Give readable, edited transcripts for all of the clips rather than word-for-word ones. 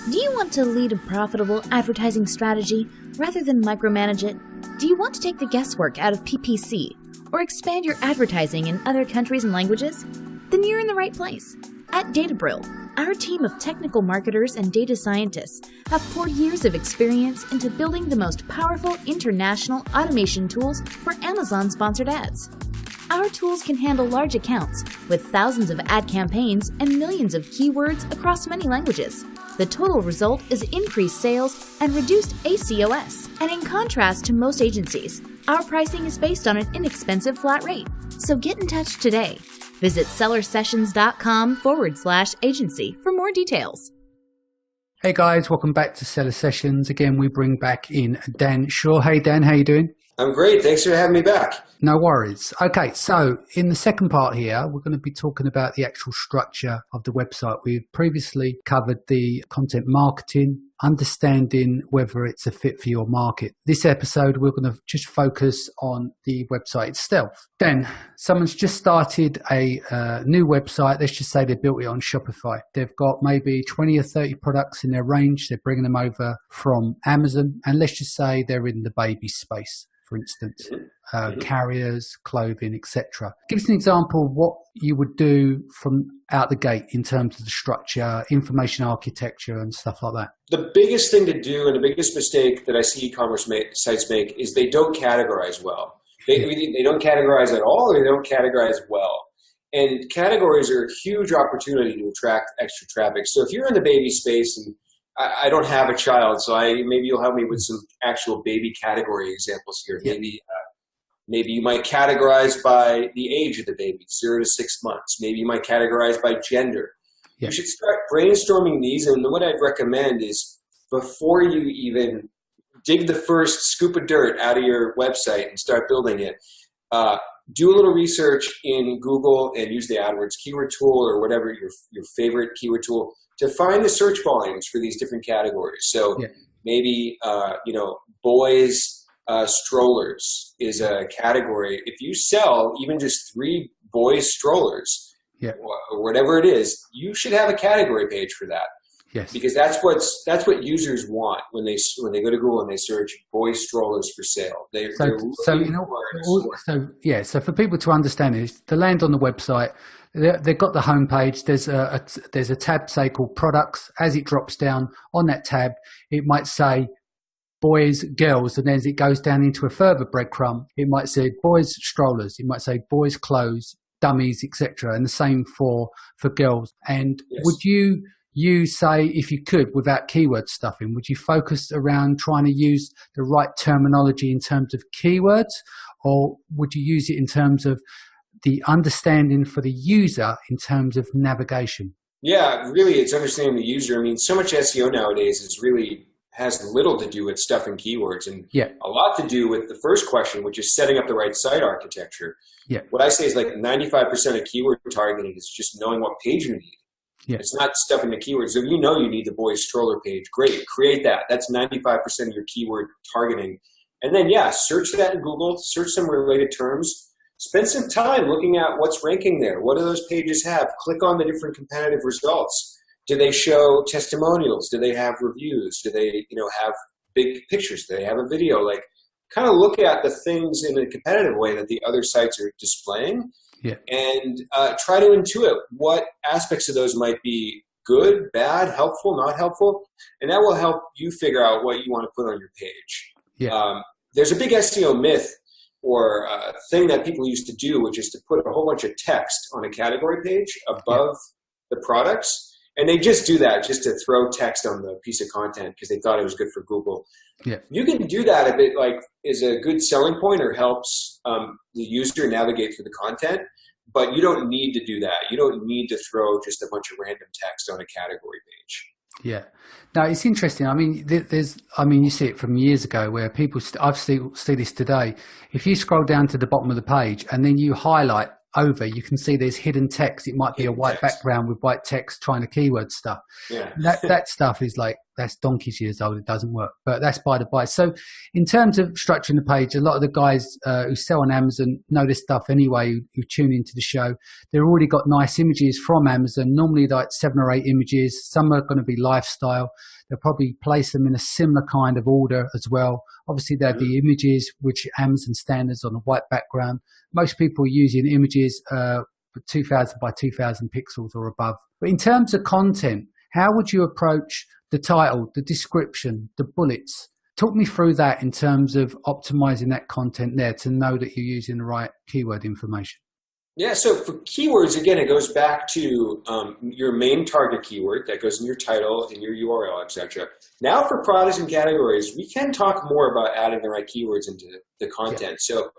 Do you want to lead a profitable advertising strategy rather than micromanage it? Do you want to take the guesswork out of PPC or expand your advertising in other countries and languages? Then you're in the right place. At Databrill, our team of technical marketers and data scientists have poured years of experience into building the most powerful international automation tools for Amazon-sponsored ads. Our tools can handle large accounts with thousands of ad campaigns and millions of keywords across many languages. The total result is increased sales and reduced ACOS. And in contrast to most agencies, our pricing is based on an inexpensive flat rate. So get in touch today. Visit sellersessions.com/agency for more details. Hey guys, welcome back to Seller Sessions. Again, we bring back in Dan Shaw. Hey Dan, how you doing? I'm great. Thanks for having me back. No worries. Okay, so in the second part here, we're going to be talking about the actual structure of the website. We've previously covered the content marketing, understanding whether it's a fit for your market. This episode, we're going to just focus on the website itself. Then, someone's just started a new website. Let's just say they built it on Shopify. They've got maybe 20 or 30 products in their range. They're bringing them over from Amazon. And let's just say they're in the baby space, for instance, carriers, clothing, etc. Give us an example of what you would do from out the gate in terms of the structure, information architecture, and stuff like that. The biggest thing to do and the biggest mistake that I see e-commerce sites make is they don't categorize well. They don't categorize at all, or they don't categorize well. And categories are a huge opportunity to attract extra traffic. So if you're in the baby space, and I don't have a child, so maybe you'll help me with some actual baby category examples here. Yeah. Maybe you might categorize by the age of the baby, 0 to 6 months. Maybe you might categorize by gender. Yeah. You should start brainstorming these, and what I'd recommend is before you even dig the first scoop of dirt out of your website and start building it, do a little research in Google and use the AdWords keyword tool or whatever your favorite keyword tool to find the search volumes for these different categories. So maybe, boys strollers is a category. If you sell even just 3 boys strollers, or whatever it is, you should have a category page for that. Yes. Because that's what users want when they go to Google and they search boys strollers for sale. So for people to understand this, to land on the website, they've got the homepage. There's a tab, say, called products. As it drops down on that tab, it might say boys, girls, and then as it goes down into a further breadcrumb, it might say boys strollers. It might say boys clothes, dummies, etc. And the same for girls. And would you say, if you could, without keyword stuffing, would you focus around trying to use the right terminology in terms of keywords, or would you use it in terms of the understanding for the user in terms of navigation? Yeah, really, it's understanding the user. I mean, so much SEO nowadays has little to do with stuffing keywords and a lot to do with the first question, which is setting up the right site architecture. Yeah. What I say is like 95% of keyword targeting is just knowing what page you need. Yeah. It's not stuffing the keywords. So if you know you need the boys stroller page, great, create that. That's 95% of your keyword targeting. And then, search that in Google, search some related terms, spend some time looking at what's ranking there. What do those pages have? Click on the different competitive results. Do they show testimonials? Do they have reviews? Do they, have big pictures? Do they have a video? Like, kind of look at the things in a competitive way that the other sites are displaying. Yeah. And try to intuit what aspects of those might be good, bad, helpful, not helpful, and that will help you figure out what you want to put on your page. Yeah. There's a big SEO myth or thing that people used to do, which is to put a whole bunch of text on a category page above the products. And they just do that just to throw text on the piece of content because they thought it was good for Google. Yeah. You can do that if it is a good selling point or helps the user navigate through the content, but you don't need to do that. You don't need to throw just a bunch of random text on a category page. Yeah. Now, it's interesting. I mean, you see it from years ago where people, I've seen this today. If you scroll down to the bottom of the page and then you highlight over, you can see there's hidden text. It might be a white background with white text trying to keyword stuff. Yeah. That stuff is like that's donkeys years old. It doesn't work, but that's by the by. So in terms of structuring the page, a lot of the guys who sell on Amazon know this stuff anyway, who tune into the show. They've already got nice images from Amazon, normally like 7 or 8 images. Some are going to be lifestyle. They'll probably place them in a similar kind of order as well. Obviously, they're the images, which Amazon standards on a white background. Most people are using images 2000 by 2000 pixels or above. But in terms of content, how would you approach the title, the description, the bullets? Talk me through that in terms of optimizing that content there to know that you're using the right keyword information. Yeah, so for keywords, again, it goes back to your main target keyword that goes in your title and your URL, etc. Now for products and categories, we can talk more about adding the right keywords into the content. Yeah. So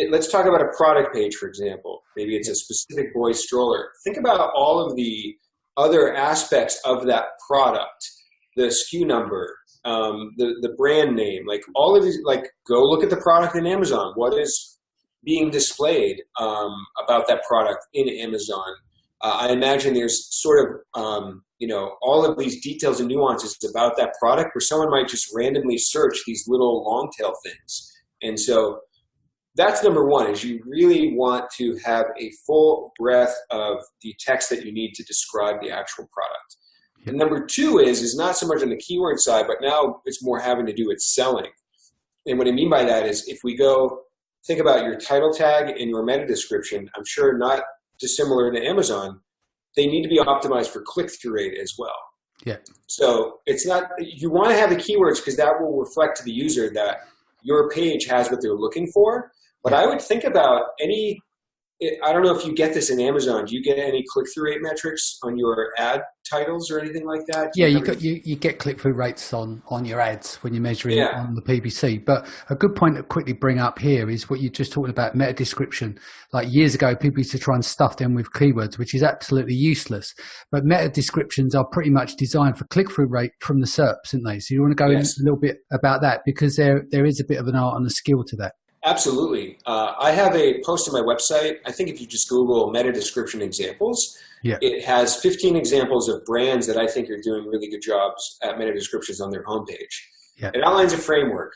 let's talk about a product page, for example. Maybe it's a specific boy stroller. Think about all of the other aspects of that product, the SKU number, the brand name, like all of these, like go look at the product in Amazon. What is being displayed about that product in Amazon? I imagine there's sort of, all of these details and nuances about that product where someone might just randomly search these little long tail things. And so that's number one, is you really want to have a full breadth of the text that you need to describe the actual product. And number two is not so much on the keyword side, but now it's more having to do with selling. And what I mean by that is if we go think about your title tag and your meta description, I'm sure not dissimilar to Amazon, they need to be optimized for click-through rate as well. Yeah. So it's not, you want to have the keywords because that will reflect to the user that your page has what they're looking for. But I would think about I don't know if you get this in Amazon. Do you get any click-through rate metrics on your ad titles or anything like that? You get click-through rates on your ads when you're measuring it on the PPC. But a good point to quickly bring up here is what you just talked about, meta description. Like years ago, people used to try and stuff them with keywords, which is absolutely useless. But meta descriptions are pretty much designed for click-through rate from the SERPs, aren't they? So you want to go in a little bit about that because there is a bit of an art and a skill to that. Absolutely. I have a post on my website. I think if you just Google meta description examples, it has 15 examples of brands that I think are doing really good jobs at meta descriptions on their homepage. Yeah. It outlines a framework: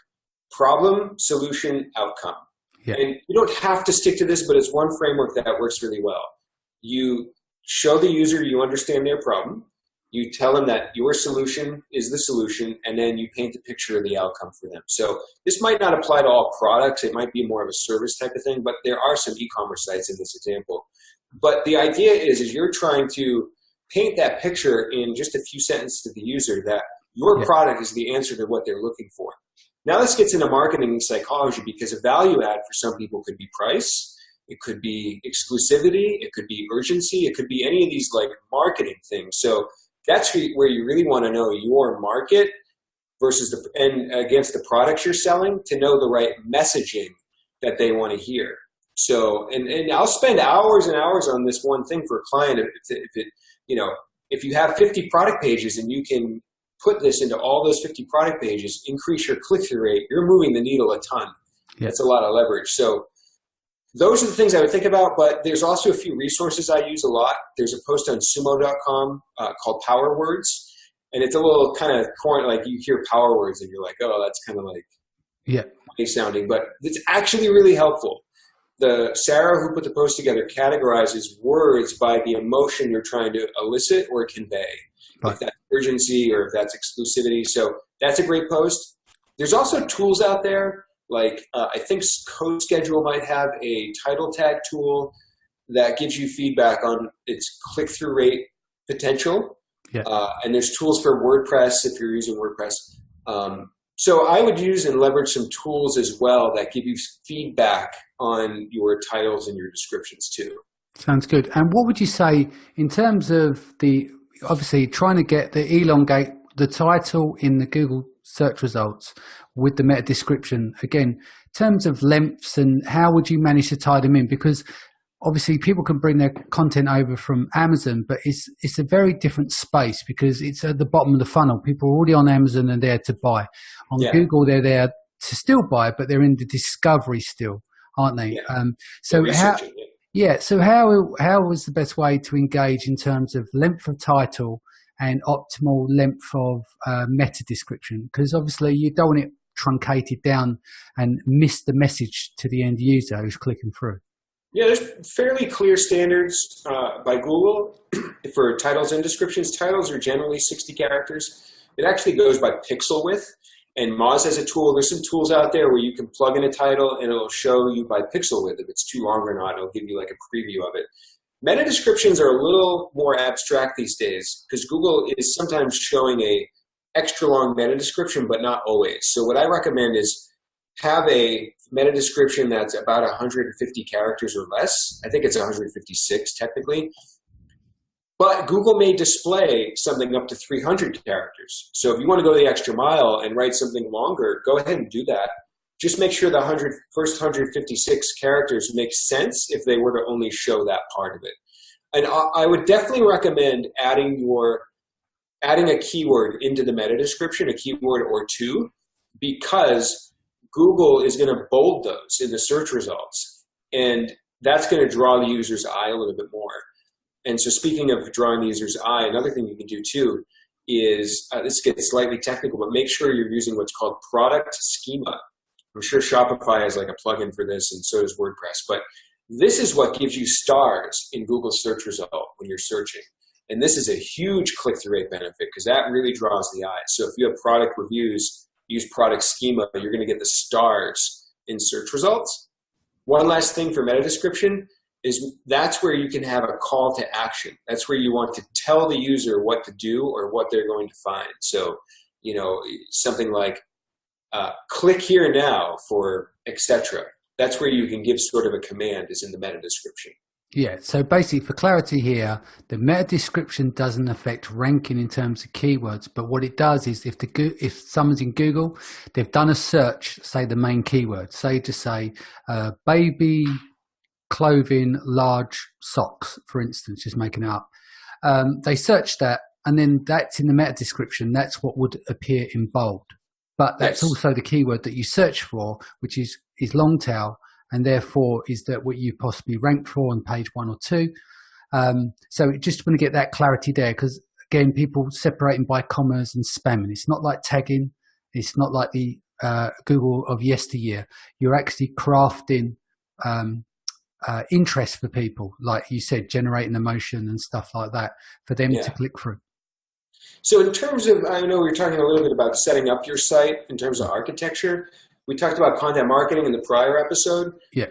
problem, solution, outcome. Yeah. And you don't have to stick to this, but it's one framework that works really well. You show the user you understand their problem. You tell them that your solution is the solution, and then you paint the picture of the outcome for them. So this might not apply to all products. It might be more of a service type of thing, but there are some e-commerce sites in this example. But the idea is you're trying to paint that picture in just a few sentences to the user that your product is the answer to what they're looking for. Now this gets into marketing psychology, because a value add for some people could be price. It could be exclusivity. It could be urgency. It could be any of these like marketing things. So that's where you really want to know your market versus against the products you're selling to know the right messaging that they want to hear. So, and I'll spend hours and hours on this one thing for a client. If you have 50 product pages and you can put this into all those 50 product pages, increase your click-through rate, you're moving the needle a ton. Yeah. That's a lot of leverage. So those are the things I would think about, but there's also a few resources I use a lot. There's a post on sumo.com called Power Words, and it's a little kind of corny, like you hear power words and you're like, oh, that's kind of like funny sounding, but it's actually really helpful. Sarah, who put the post together, categorizes words by the emotion you're trying to elicit or convey, if that's urgency or if that's exclusivity. So that's a great post. There's also tools out there. Like I think Code Schedule might have a title tag tool that gives you feedback on its click-through rate potential. Yeah. And there's tools for WordPress if you're using WordPress. So I would use and leverage some tools as well that give you feedback on your titles and your descriptions too. Sounds good. And what would you say in terms of obviously trying to elongate the title in the Google search results with the meta description, again, in terms of lengths, and how would you manage to tie them in? Because obviously people can bring their content over from Amazon, but it's a very different space because it's at the bottom of the funnel. People are already on Amazon and they're to buy. On Google, they're there to still buy, but they're in the discovery still, aren't they? So how was the best way to engage in terms of length of title and optimal length of meta description, because obviously you don't want it truncated down and miss the message to the end user who's clicking through. Yeah, there's fairly clear standards by Google for titles and descriptions. Titles are generally 60 characters. It actually goes by pixel width. And Moz has a tool. There's some tools out there where you can plug in a title and it'll show you by pixel width if it's too long or not. It'll give you like a preview of it. Meta descriptions are a little more abstract these days because Google is sometimes showing a extra long meta description, but not always. So what I recommend is have a meta description that's about 150 characters or less. I think it's 156 technically. But Google may display something up to 300 characters. So if you want to go the extra mile and write something longer, go ahead and do that. Just make sure the first 156 characters make sense if they were to only show that part of it. And I would definitely recommend adding a keyword into the meta description, a keyword or two, because Google is going to bold those in the search results. And that's going to draw the user's eye a little bit more. And so speaking of drawing the user's eye, another thing you can do too is, this gets slightly technical, but make sure you're using what's called product schema. I'm sure Shopify has like a plugin for this, and so does WordPress. But this is what gives you stars in Google's search result when you're searching. And this is a huge click-through rate benefit because that really draws the eye. So if you have product reviews, use product schema, you're going to get the stars in search results. One last thing for meta description is that's where you can have a call to action. That's where you want to tell the user what to do or what they're going to find. So, you know, something like click here now for etc. That's where you can give sort of a command is in the meta description. Yeah, so basically for clarity here, the meta description doesn't affect ranking in terms of keywords, but what it does is if someone's in Google, they've done a search, say the main keyword, say baby clothing, large socks, for instance, just making it up. They search that, and then that's in the meta description. That's what would appear in bold. But that's also the keyword that you search for, which is long tail, and therefore is that what you possibly rank for on page 1 or 2. So just want to get that clarity there, because again, people separating by commas and spamming. It's not like tagging. It's not like the Google of yesteryear. You're actually crafting interest for people, like you said, generating emotion and stuff like that for them to click through. So in terms of, I know we were talking a little bit about setting up your site in terms of architecture. We talked about content marketing in the prior episode. Yeah.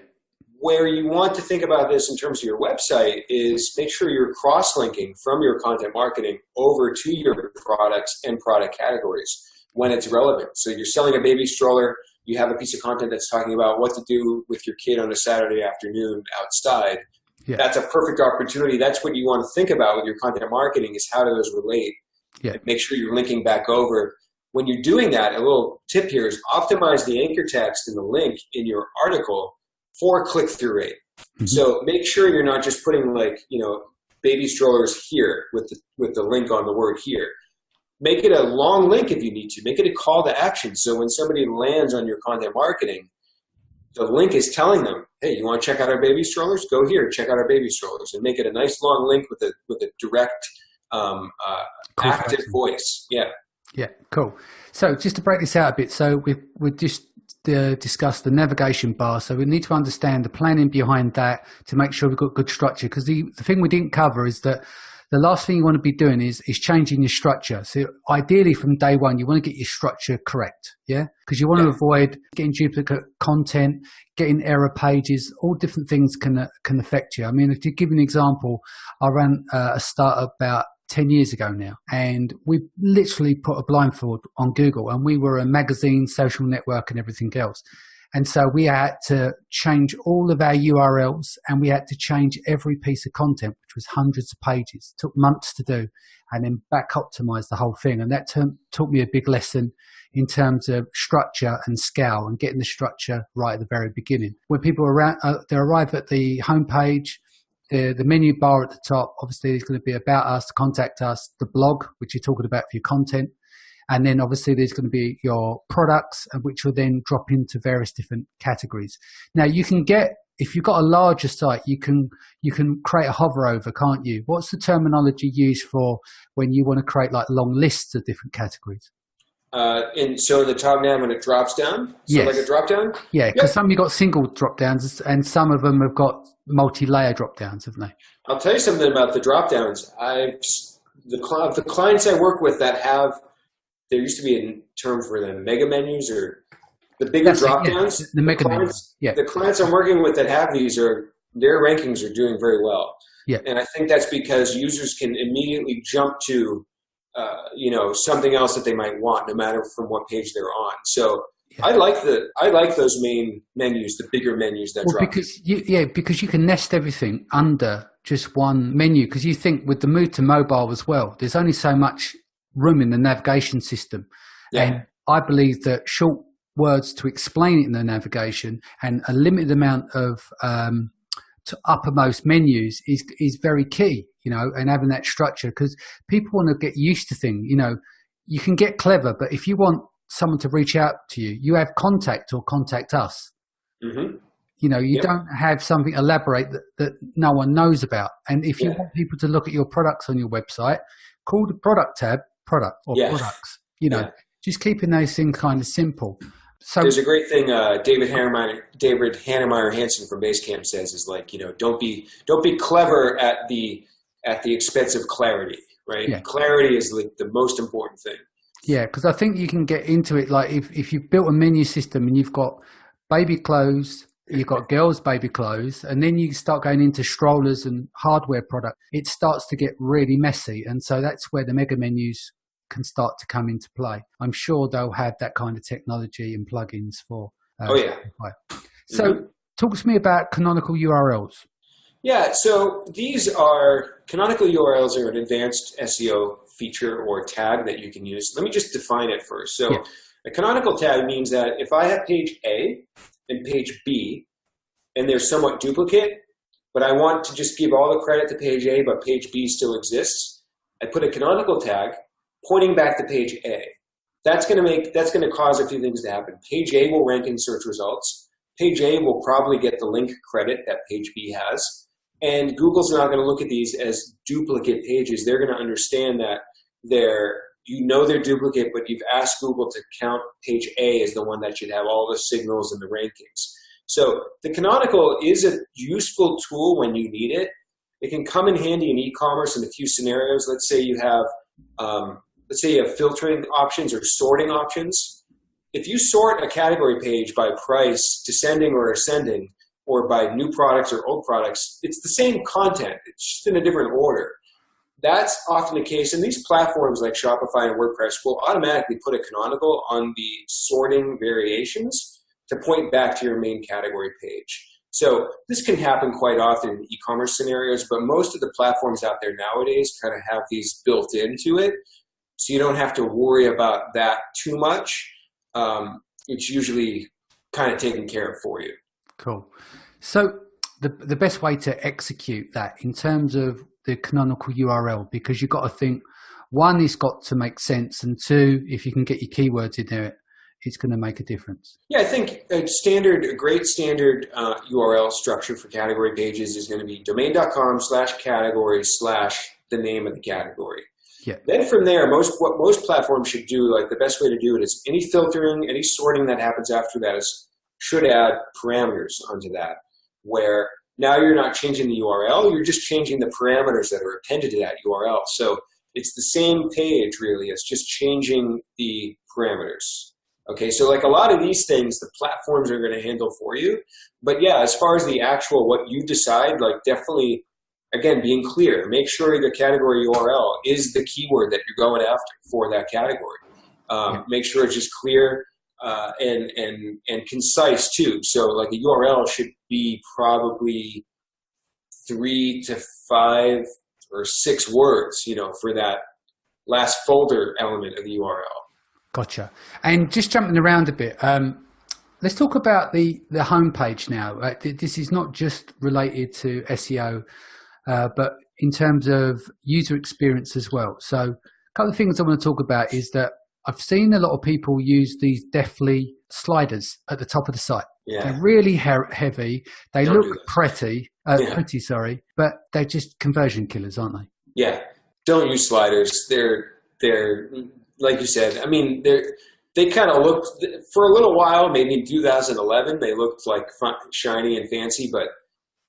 Where you want to think about this in terms of your website is make sure you're cross-linking from your content marketing over to your products and product categories when it's relevant. So you're selling a baby stroller, you have a piece of content that's talking about what to do with your kid on a Saturday afternoon outside. Yeah. That's a perfect opportunity. That's what you want to think about with your content marketing is how do those relate? Yeah. Make sure you're linking back over. When you're doing that, a little tip here is optimize the anchor text and the link in your article for click-through rate. Mm-hmm. So make sure you're not just putting like, baby strollers here with the link on the word here. Make it a long link if you need to. Make it a call to action. So when somebody lands on your content marketing, the link is telling them, hey, you want to check out our baby strollers? Go here, check out our baby strollers. And make it a nice long link with a direct active voice. Yeah. Yeah, cool. So just to break this out a bit, so we just discussed the navigation bar. So we need to understand the planning behind that to make sure we've got good structure. Because the thing we didn't cover is that the last thing you want to be doing is changing your structure. So ideally from day one, you want to get your structure correct. Yeah. Because you want to avoid getting duplicate content, getting error pages, all different things can affect you. I mean, if you give an example, I ran a startup about 10 years ago now, and we literally put a blindfold on Google, and we were a magazine, social network, and everything else. And so we had to change all of our URLs, and we had to change every piece of content, which was hundreds of pages. It took months to do, and then back optimize the whole thing. And that taught me a big lesson in terms of structure and scale and getting the structure right at the very beginning. When people they arrive at the homepage, the menu bar at the top, obviously there's going to be about us, contact us, the blog, which you're talking about for your content. And then obviously there's going to be your products, which will then drop into various different categories. Now you can get if you've got a larger site, you can create a hover over, can't you? What's the terminology used for when you want to create like long lists of different categories? And so the top now when it drops down, so yes. like a drop down? Yeah, because some of you got single drop downs and some of them have got multi-layer drop downs, haven't they? I'll tell you something about the drop downs. The clients I work with that have, there used to be a term for them, mega menus or the bigger drop downs. Yeah, the mega menus. Yeah. The clients I'm working with that have these their rankings are doing very well. Yeah. And I think that's because users can immediately jump to something else that they might want, no matter from what page they're on. So yeah. I like those main menus, the bigger menus that drop. Because you can nest everything under just one menu. Because you think with the move to mobile as well, there's only so much room in the navigation system, and I believe that short words to explain it in the navigation and a limited amount of to uppermost menus is very key, and having that structure, because people want to get used to things. You can get clever, but if you want someone to reach out to you, you have contact or contact us. Mm-hmm. You don't have something elaborate that no one knows about. And if you want people to look at your products on your website, call the product tab product or products, just keeping those things kind of simple. So there's a great thing David Hannemeyer Hansen from Basecamp says is like, don't be clever at the expense of clarity, right? Yeah. Clarity is like the most important thing. Yeah, because I think you can get into it like if you've built a menu system and you've got baby clothes, you've got girls' baby clothes, and then you start going into strollers and hardware product, it starts to get really messy. And so that's where the mega menus can start to come into play. I'm sure they'll have that kind of technology and plugins for Shopify. So talk to me about canonical URLs. Yeah, so these are canonical URLs are an advanced SEO feature or tag that you can use. Let me just define it first. So a canonical tag means that if I have page A and page B and they're somewhat duplicate, but I want to just give all the credit to page A, but page B still exists, I put a canonical tag pointing back to page A. That's going to cause a few things to happen. Page A will rank in search results. Page A will probably get the link credit that page B has. And Google's not going to look at these as duplicate pages. They're going to understand that they're duplicate, but you've asked Google to count page A as the one that should have all the signals and the rankings. So the canonical is a useful tool when you need it. It can come in handy in e-commerce in a few scenarios. Let's say you have filtering options or sorting options. If you sort a category page by price, descending or ascending, or by new products or old products, it's the same content. It's just in a different order. That's often the case. And these platforms like Shopify and WordPress will automatically put a canonical on the sorting variations to point back to your main category page. So this can happen quite often in e-commerce scenarios, but most of the platforms out there nowadays kind of have these built into it. So you don't have to worry about that too much. It's usually kind of taken care of for you. Cool. So the best way to execute that in terms of the canonical URL, because you've got to think, one, it's got to make sense, and two, if you can get your keywords in there, it's going to make a difference. Yeah, I think a great standard URL structure for category pages is going to be domain.com/category/ the name of the category. Yeah. Then from there, what most platforms should do, like the best way to do it is any filtering, any sorting that happens after that should add parameters onto that, where now you're not changing the URL, you're just changing the parameters that are appended to that URL. So it's the same page, really. It's just changing the parameters. Okay, so like a lot of these things, the platforms are going to handle for you. But yeah, as far as the actual what you decide, like definitely, again, being clear. Make sure the category URL is the keyword that you're going after for that category. Make sure it's just clear and concise too. So like a URL should be probably 3 to 5 or 6 words, for that last folder element of the URL. Gotcha. And just jumping around a bit, let's talk about the homepage now. This is not just related to SEO, but in terms of user experience as well. So a couple of things I want to talk about is that I've seen a lot of people use these deftly sliders at the top of the site. Yeah. They're really heavy. They Don't look pretty, but they're just conversion killers, aren't they? Yeah. Don't use sliders. They're like you said, I mean, they kind of looked, for a little while, maybe in 2011, they looked like shiny and fancy, but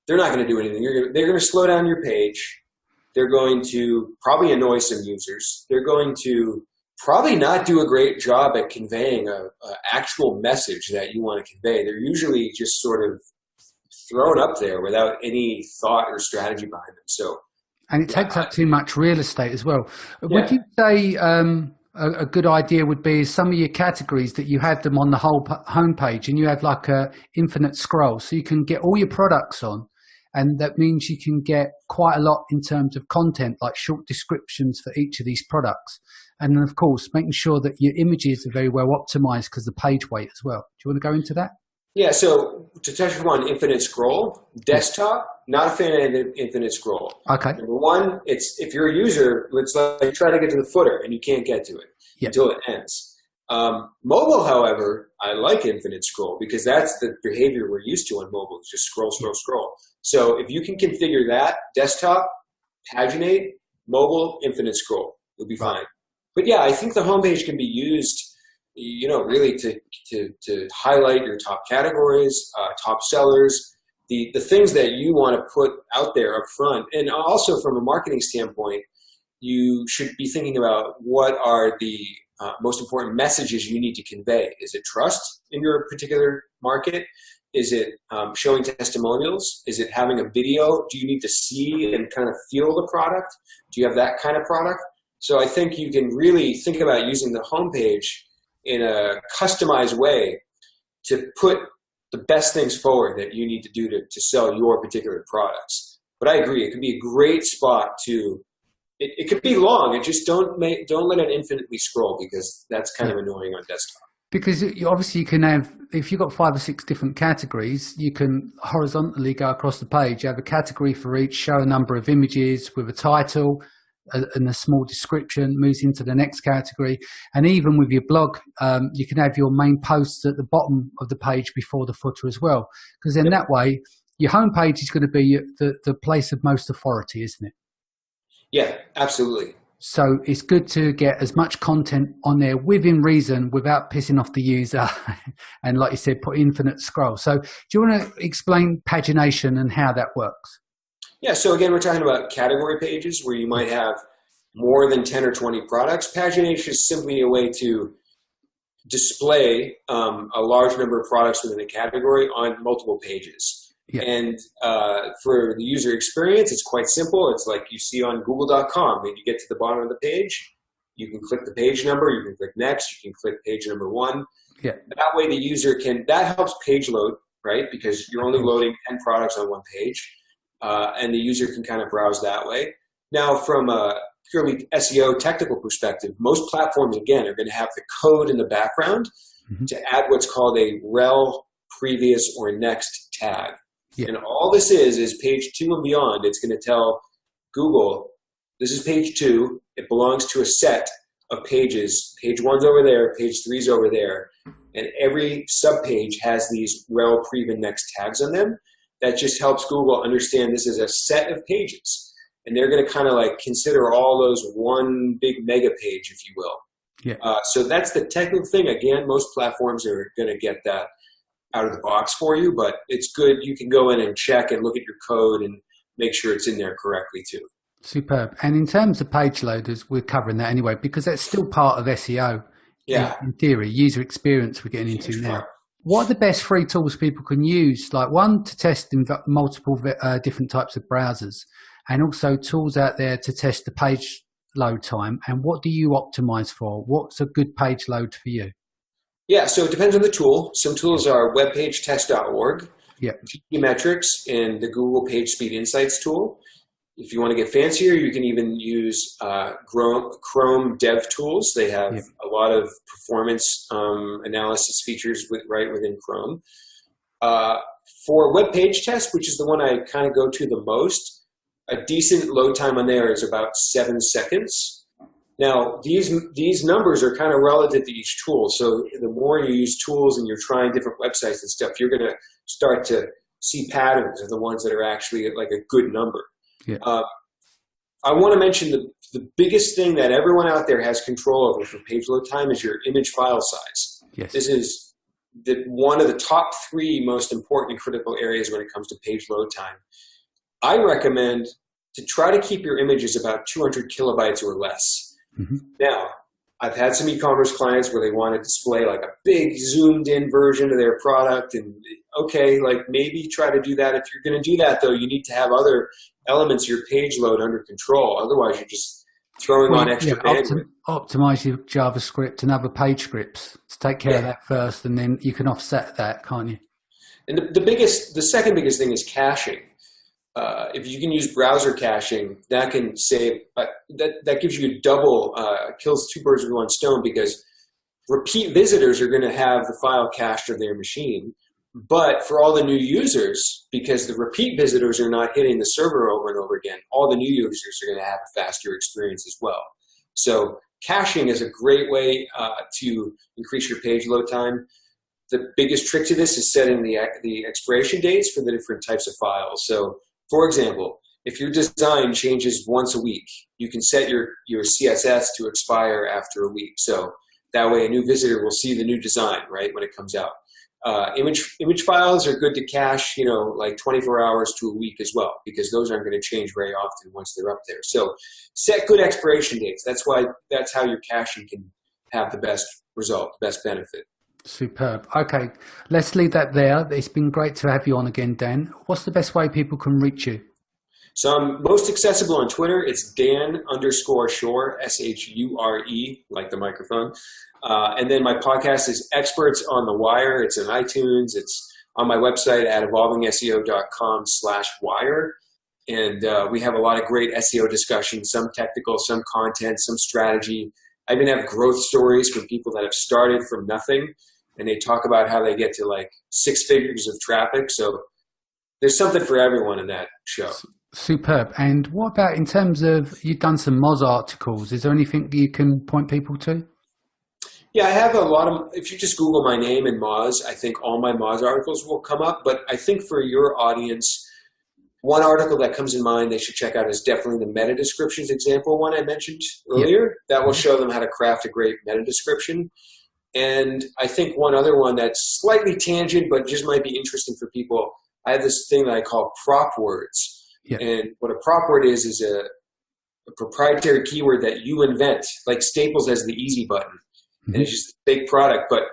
they're not going to do anything. They're going to slow down your page. They're going to probably annoy some users. They're going to probably not do a great job at conveying a actual message that you want to convey. They're usually just sort of thrown up there without any thought or strategy behind them. So, and it takes up too much real estate as well. Would you say a good idea would be some of your categories that you have them on the whole homepage and you have like a infinite scroll, so you can get all your products on, and that means you can get quite a lot in terms of content, like short descriptions for each of these products. And then, of course, making sure that your images are very well optimized because the page weight as well. Do you want to go into that? Yeah, so to touch upon infinite scroll, desktop, not a fan of infinite scroll. Okay. Number one, if you're a user, let's try to get to the footer and you can't get to it until it ends. Mobile, however, I like infinite scroll because that's the behavior we're used to on mobile. It's just scroll, scroll, scroll. So if you can configure that, desktop, paginate, mobile, infinite scroll, you'll be fine. But yeah, I think the homepage can be used, really to highlight your top categories, top sellers, the things that you want to put out there up front. And also from a marketing standpoint, you should be thinking about what are the most important messages you need to convey. Is it trust in your particular market? Is it showing testimonials? Is it having a video? Do you need to see and kind of feel the product? Do you have that kind of product? So I think you can really think about using the homepage in a customized way to put the best things forward that you need to do to sell your particular products. But I agree, it could be a great spot to, it could be long, and just don't let it infinitely scroll because that's kind of annoying on desktop. Because obviously you can have, if you've got 5 or 6 different categories, you can horizontally go across the page, have a category for each, show a number of images with a title and a small description, moves into the next category. And even with your blog, you can have your main posts at the bottom of the page before the footer as well. Because then that way, your homepage is going to be the place of most authority, isn't it? Yeah, absolutely. So it's good to get as much content on there within reason without pissing off the user. And like you said, put infinite scroll. So do you want to explain pagination and how that works? Yeah, so again, we're talking about category pages where you might have more than 10 or 20 products. Pagination is simply a way to display a large number of products within a category on multiple pages. Yeah. And for the user experience, it's quite simple. It's like you see on google.com. When you get to the bottom of the page, you can click the page number, you can click next, you can click page number 1. Yeah. That way the user that helps page load, right? Because you're only loading 10 products on one page. And the user can kind of browse that way. Now, from a purely SEO technical perspective, most platforms, again, are going to have the code in the background to add what's called a rel, previous, or next tag. Yeah. And all this is page 2 and beyond. It's going to tell Google, this is page 2. It belongs to a set of pages. Page 1's over there. Page 3's over there. And every subpage has these rel, prev, and next tags on them. That just helps Google understand this is a set of pages. And they're going to kind of like consider all those one big mega page, if you will. Yeah. So that's the technical thing. Again, most platforms are going to get that out of the box for you, but it's good. You can go in and check and look at your code and make sure it's in there correctly too. Superb. And in terms of page loaders, we're covering that anyway, because that's still part of SEO. Yeah. In theory, user experience we're getting into now. What are the best free tools people can use? Like one to test in multiple different types of browsers, and also tools out there to test the page load time. And what do you optimize for? What's a good page load for you? Yeah, so it depends on the tool. Some tools are webpagetest.org, Metrics, and the Google PageSpeed Insights tool. If you want to get fancier, you can even use Chrome Dev Tools. They have a lot of performance analysis features right within Chrome. For Web Page Test, which is the one I kind of go to the most, a decent load time on there is about 7 seconds. Now, these numbers are kind of relative to each tool. So the more you use tools and you're trying different websites and stuff, you're going to start to see patterns of the ones that are actually like a good number. Yeah. I want to mention the biggest thing that everyone out there has control over for page load time is your image file size. Yes. This is one of the top 3 most important and critical areas when it comes to page load time. I recommend to try to keep your images about 200 kilobytes or less. Mm-hmm. Now, I've had some e-commerce clients where they want to display like a big zoomed in version of their product, and okay, like maybe try to do that. If you're going to do that though, you need to have other elements of your page load under control. Otherwise you're just throwing on extra bandwidth. Optimize your JavaScript and other page scripts to take care of that first, and then you can offset that, can't you? And the second biggest thing is caching. If you can use browser caching, that can save, that gives you double, kills 2 birds with 1 stone, because repeat visitors are going to have the file cached on their machine. But for all the new users, because the repeat visitors are not hitting the server over and over again, all the new users are going to have a faster experience as well. So caching is a great way to increase your page load time. The biggest trick to this is setting the expiration dates for the different types of files. So for example, if your design changes once a week, you can set your CSS to expire after a week. So that way a new visitor will see the new design, right, when it comes out. Image files are good to cache, like 24 hours to a week as well, because those aren't going to change very often once they're up there. So set good expiration dates. That's how your caching can have the best result, the best benefit. Superb. Okay, let's leave that there. It's been great to have you on again, Dan. What's the best way people can reach you? So I'm most accessible on Twitter. It's Dan_Shure, Shure, like the microphone. And then my podcast is Experts on the Wire. It's on iTunes. It's on my website at evolvingseo.com/wire. And we have a lot of great SEO discussions, some technical, some content, some strategy. I even have growth stories from people that have started from nothing, and they talk about how they get to like 6 figures of traffic. So there's something for everyone in that show. Superb. And what about in terms of, you've done some Moz articles. Is there anything you can point people to? Yeah, I have a lot of, if you just Google my name and Moz, I think all my Moz articles will come up. But I think for your audience, one article that comes in mind they should check out is definitely the meta descriptions example one I mentioned earlier. Yeah. That will show them how to craft a great meta description. And I think one other one that's slightly tangent, but just might be interesting for people. I have this thing that I call prop words. Yeah. And what a prop word is a proprietary keyword that you invent, like Staples has the easy button. Mm-hmm. And it's just a big product, but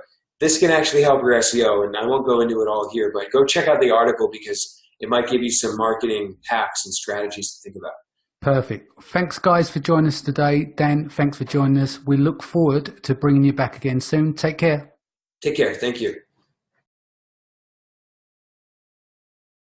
this can actually help your SEO. And I won't go into it all here, but go check out the article because it might give you some marketing hacks and strategies to think about. Perfect. Thanks, guys, for joining us today. Dan, thanks for joining us. We look forward to bringing you back again soon. Take care. Take care. Thank you.